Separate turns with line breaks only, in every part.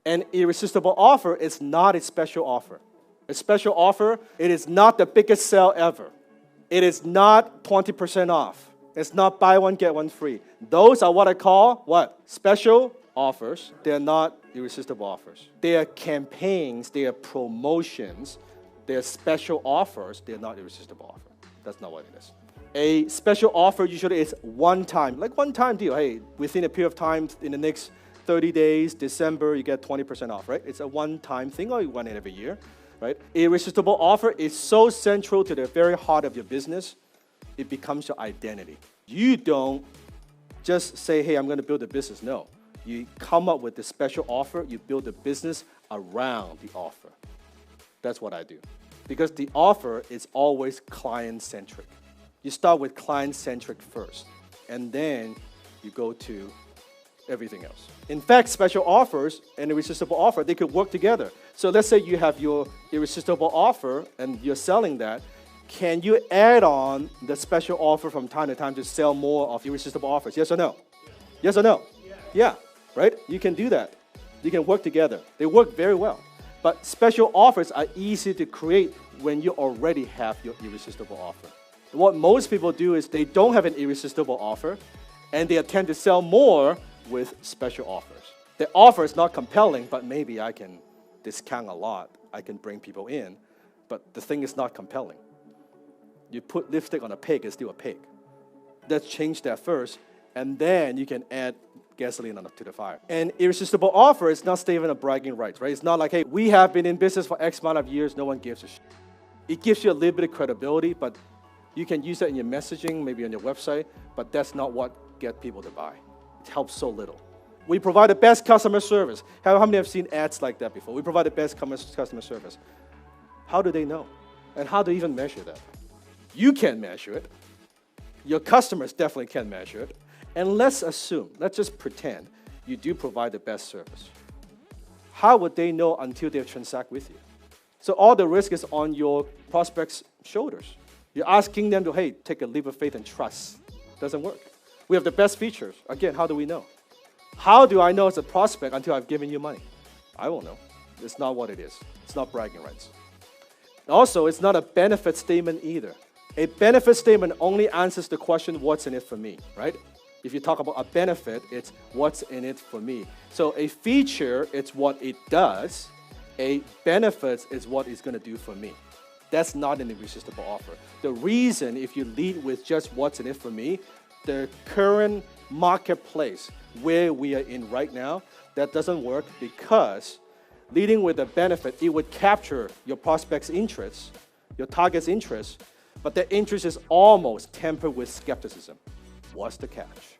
An irresistible offer is not a special offer. A special offer, it is not the biggest sale ever. It is not 20% off. It's not buy one, get one free. Those are what I call, what? Special offers. They're not irresistible offers. They are campaigns, they are promotions, they are special offers. They're not irresistible offer. That's not what it is. A special offer usually is one-time deal. Hey, within a period of time, in the next 30 days, December, you get 20% off, right? It's a one-time thing, or you run it every year, right? Irresistible offer is so central to the very heart of your business, it becomes your identity. You don't just say, hey, I'm going to build a business. No. You come up with the special offer, you build a business around the offer. That's what I do. Because the offer is always client-centric. You start with client-centric first, and then you go to everything else. In fact, special offers and irresistible offer, they could work together. So let's say you have your irresistible offer and you're selling that. Can you add on the special offer from time to time to sell more of irresistible offers? Yes or no? Yes or no? Yeah, right? You can do that. You can work together. They work very well. But special offers are easy to create when you already have your irresistible offer. What most people do is they don't have an irresistible offer, and they attempt to sell more with special offers. The offer is not compelling, but maybe I can discount a lot. I can bring people in, but the thing is not compelling. You put lipstick on a pig, it's still a pig. Let's change that first, and then you can add gasoline to the fire. An irresistible offer is not statement of bragging rights, right? It's not like, hey, we have been in business for X amount of years, no one gives a shit. It gives you a little bit of credibility, but you can use that in your messaging, maybe on your website, but that's not what gets people to buy. It helps so little. We provide the best customer service. How many have seen ads like that before? We provide the best customer service. How do they know? And how do you even measure that? You can't measure it. Your customers definitely can't measure it. And let's assume, let's just pretend you do provide the best service. How would they know until they transact with you? So all the risk is on your prospects' shoulders. You're asking them to, hey, take a leap of faith and trust. Doesn't work. We have the best features. Again, how do we know? How do I know it's a prospect until I've given you money? I won't know. It's not what it is. It's not bragging rights. Also, it's not a benefit statement either. A benefit statement only answers the question, what's in it for me, right? If you talk about a benefit, it's what's in it for me. So a feature, it's what it does. A benefit is what it's going to do for me. That's not an irresistible offer. The reason, if you lead with just what's in it for me, the current marketplace where we are in right now, that doesn't work because leading with a benefit, it would capture your prospect's interests, your target's interests, but that interest is almost tempered with skepticism. What's the catch?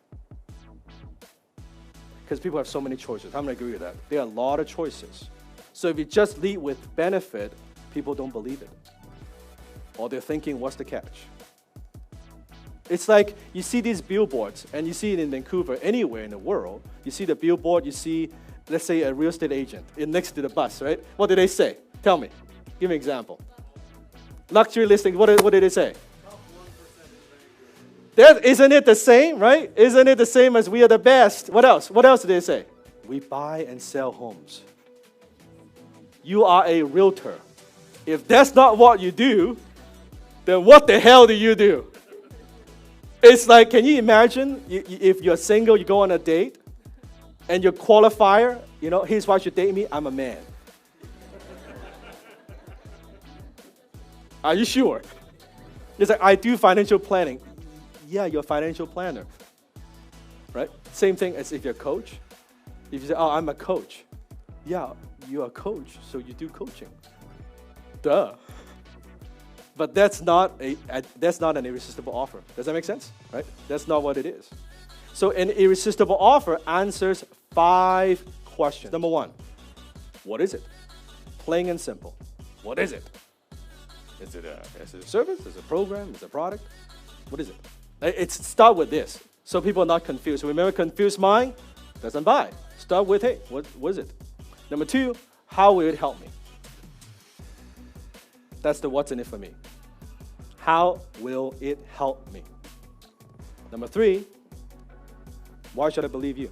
Because people have so many choices. How many agree with that? There are a lot of choices. So if you just lead with benefit, people don't believe it. Or they're thinking, what's the catch? It's like you see these billboards, and you see it in Vancouver, anywhere in the world. You see the billboard, you see, let's say, a real estate agent next to the bus, right? What did they say? Tell me. Give me an example. Luxury listing, what did they say? Isn't it the same, right? Isn't it the same as we are the best? What else? What else did they say? We buy and sell homes. You are a realtor. If that's not what you do, then what the hell do you do? It's like, can you imagine if you're single, you go on a date, and your qualifier, here's why you should date me, I'm a man. Are you sure? It's like, I do financial planning. Yeah, you're a financial planner, right? Same thing as if you're a coach. If you say, oh, I'm a coach. Yeah, you're a coach, so you do coaching. Duh. But that's not an irresistible offer. Does that make sense? Right? That's not what it is. So an irresistible offer answers 5 questions. Number 1, what is it? Plain and simple. What is it? Is it a service? Is it a program? Is it a product? What is it? Start with this, so people are not confused. Remember, confused mind doesn't buy. Start with, hey, what is it? Number 2, how will it help me? That's the what's in it for me. How will it help me? Number 3, why should I believe you?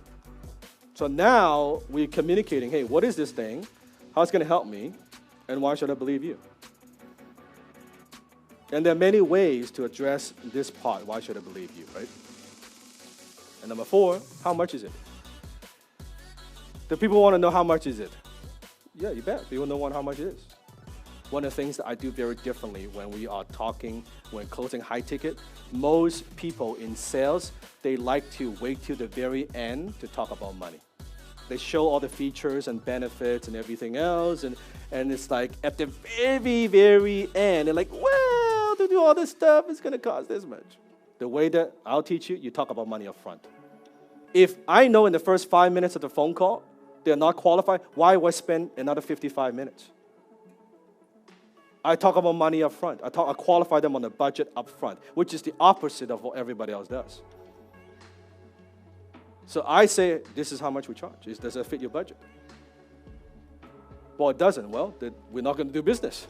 So now we're communicating, hey, what is this thing? How's it going to help me? And why should I believe you? And there are many ways to address this part. Why should I believe you, right? And number 4, how much is it? Do people want to know how much is it? Yeah, you bet. People don't want how much it is. One of the things that I do very differently when we are talking, when closing high ticket, most people in sales, they like to wait till the very end to talk about money. They show all the features and benefits and everything else, and it's like at the very, very end, they're like, well, to do all this stuff, it's going to cost this much. The way that I'll teach you, you talk about money up front. If I know in the first 5 minutes of the phone call, they're not qualified, why would I spend another 55 minutes? I talk about money up front. I qualify them on the budget up front, which is the opposite of what everybody else does. So I say, this is how much we charge. Does it fit your budget? Well, it doesn't. Well, we're not going to do business.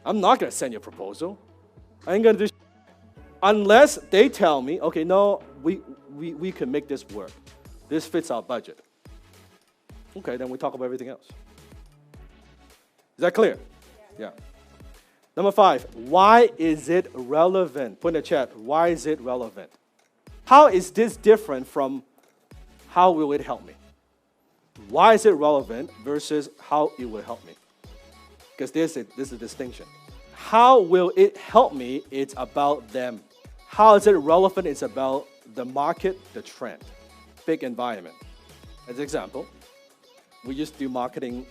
I'm not going to send you a proposal. I ain't going to do unless they tell me, okay, no, we can make this work. This fits our budget. Okay, then we talk about everything else. Is that clear? Yeah. Number 5, why is it relevant? Put in the chat, why is it relevant? How is this different from how will it help me? Why is it relevant versus how it will help me? Because there's a distinction. How will it help me? It's about them. How is it relevant? It's about the market, the trend, big environment. As an example, we used to do marketing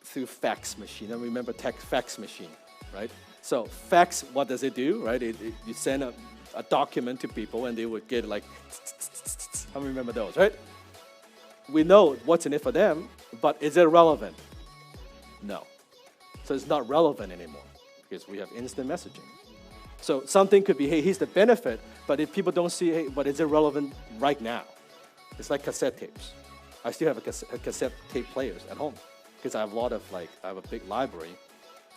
through fax machine. And remember fax machine, right? So fax, what does it do, right? You send a document to people and they would get like, I remember those, right? We know what's in it for them, but is it relevant? No. So it's not relevant anymore because we have instant messaging. So something could be, hey, here's the benefit, but if people don't see, hey, but is it relevant right now? It's like cassette tapes. I still have a cassette tape players at home because I have I have a big library.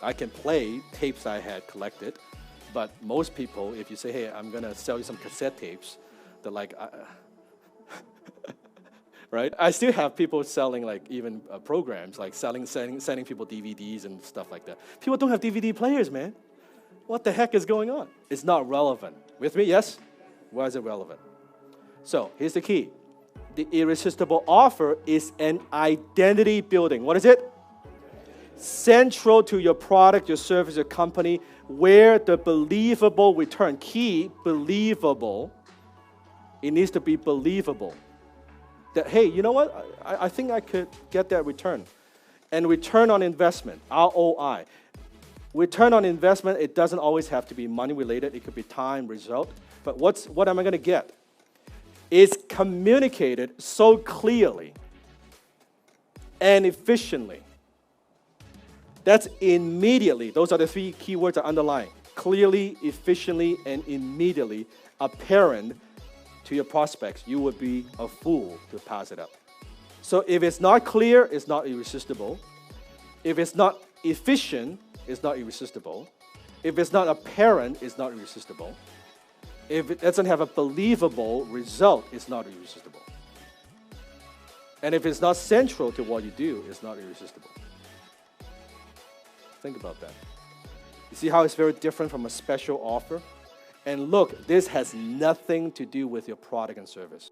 I can play tapes I had collected, but most people, if you say, hey, I'm going to sell you some cassette tapes, they're like, right? I still have people selling like even programs, like sending people DVDs and stuff like that. People don't have DVD players, man. What the heck is going on? It's not relevant. With me, yes? Why is it relevant? So here's the key. The irresistible offer is an identity building. What is it? Central to your product, your service, your company, where the believable return. Key, believable. It needs to be believable. That, hey, you know what? I think I could get that return. And return on investment, ROI. Return on investment, it doesn't always have to be money related. It could be time, result. But what am I going to get? It's communicated so clearly and efficiently. That's immediately. Those are the 3 keywords I underline. Clearly, efficiently, and immediately apparent to your prospects. You would be a fool to pass it up. So if it's not clear, it's not irresistible. If it's not efficient, it's not irresistible. If it's not apparent, it's not irresistible. If it doesn't have a believable result, it's not irresistible. And if it's not central to what you do, it's not irresistible. Think about that. You see how it's very different from a special offer? And look, this has nothing to do with your product and service.